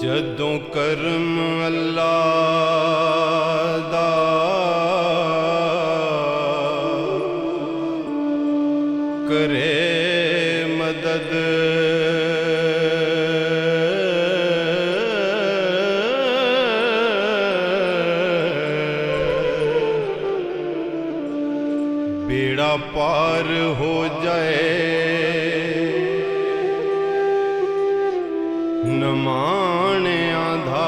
ਜਦੋਂ ਕਰਮ ਅੱਲਾ ਦਾ ਕਰੇ ਮਦਦ, बेड़ा पार हो जाए न माणिया दा।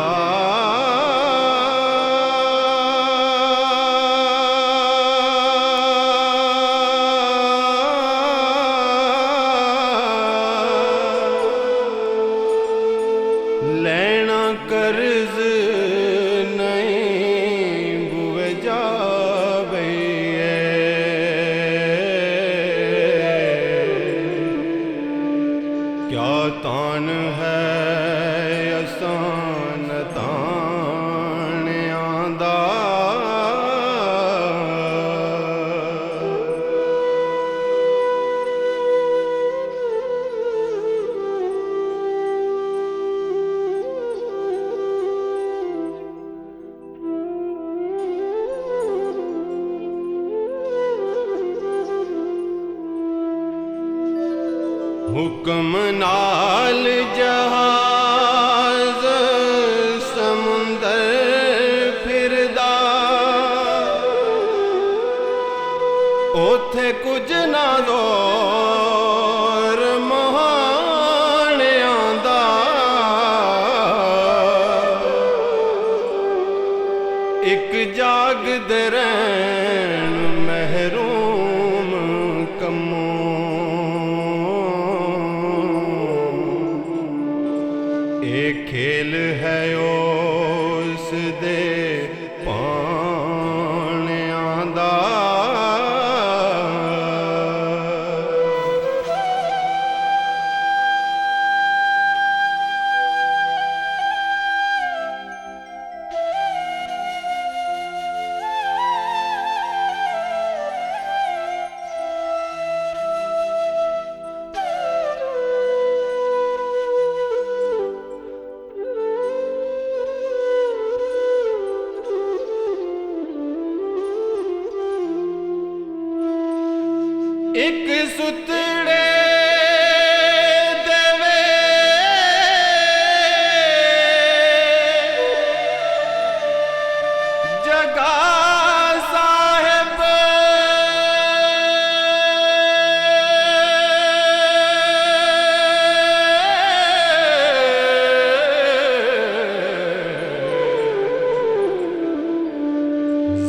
ਲੈਣਾ ਕਰਜ਼ ਨਹੀਂ ਬੁਵੇ ਜਾਵੇ, क्या तान है असान ताणियां दा। हुक्म नाल जहाज समुंदर फिरदा, ओथे कुछ ना जोर महाणियां दा। एक जागदे रहन महरूम कम्मों, एक खेल है उस दे पाणियां दा। एक सुतड़े देवे जगा साहिब,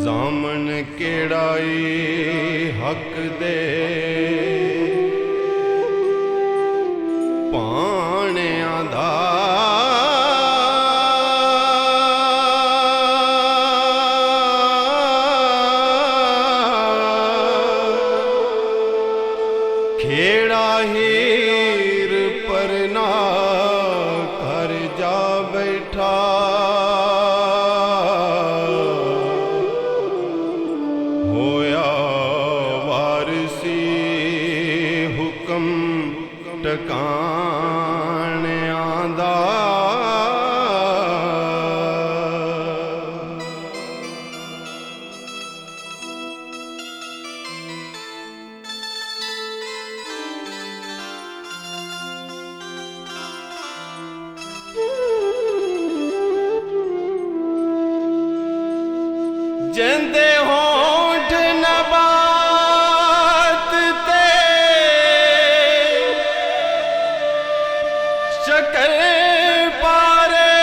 जामन केड़ाई हक दे पाणियां दा। खेड़ा हीर परना घर जा बैठा, होया वारसी हुक्म टकाणियां दा। जिंदे होंठ नबात ते शक्ल पारे,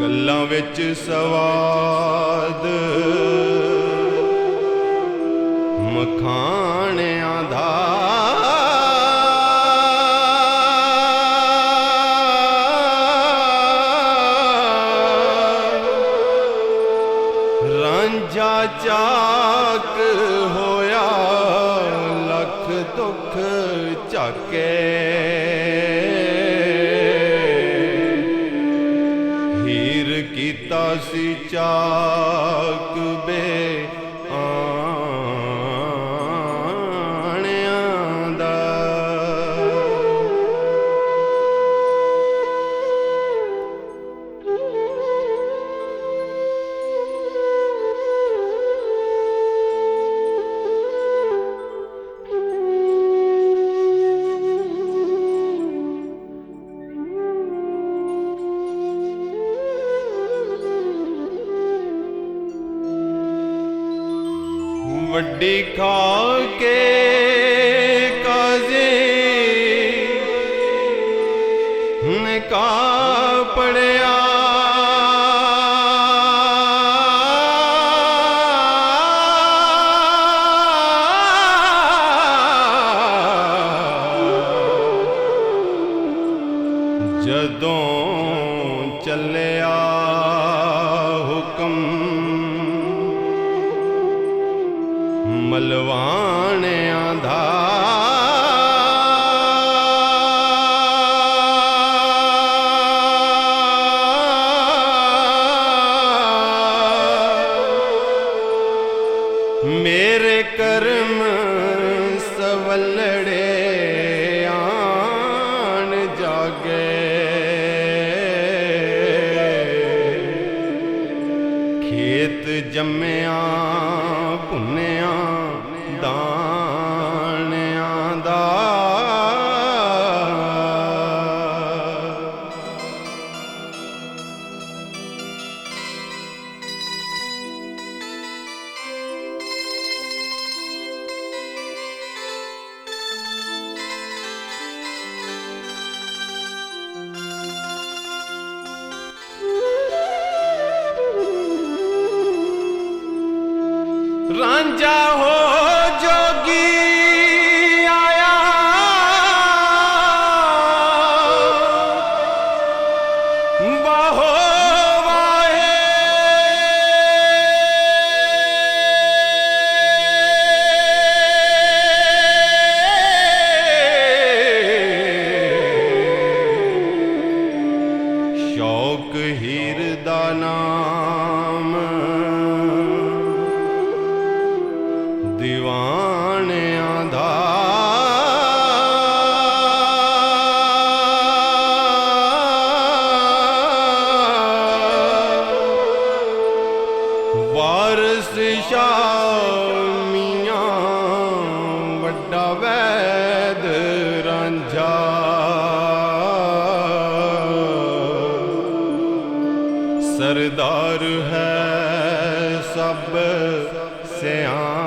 गल्लां विच सवाद मखाणियां दा। रांझा चाक होया लख दुख झाके, हीर कीता ਸੀ ਚਾਕ ਬੇ ਆਣਿਆਂ ਦਾ। ਵੱਡੀ ਖਾ ਕੇ ਕਾਜ਼ੀ ਨੇ ਕਾ ਪੜਿਆ, ਜਦੋਂ ਚੱਲਿਆ ਹੁਕਮ ਮਲਵਾਣਿਆਂ ਦਾ। ਮੇਰੇ ਕਰਮ ਸਵਲੜੇ ਆਣ ਜਾਗੇ, ਖੇਤ ਜੰਮਿਆ ਭੁੰਨਿਆ ਦਾਣਿਆਂ ਦਾ। ਰਾਂਝਾ ਹੋ ਜੋਗੀ ਆਇਆ, ਵਾਹੋ ਵਾਹੇ ਸ਼ੌਕ ਹੀਰ ਦਾ ਨਾਮ ਦੀਵਾਨਿਆਂ ਦਾ। ਵਾਰਸ ਸ਼ਾਹ ਮੀਆਂ ਵੱਡਾ ਵੈਦ ਰਾਂਝਾ, ਸਰਦਾਰ ਹੈ ਸਭ ਸਿਆਣਾ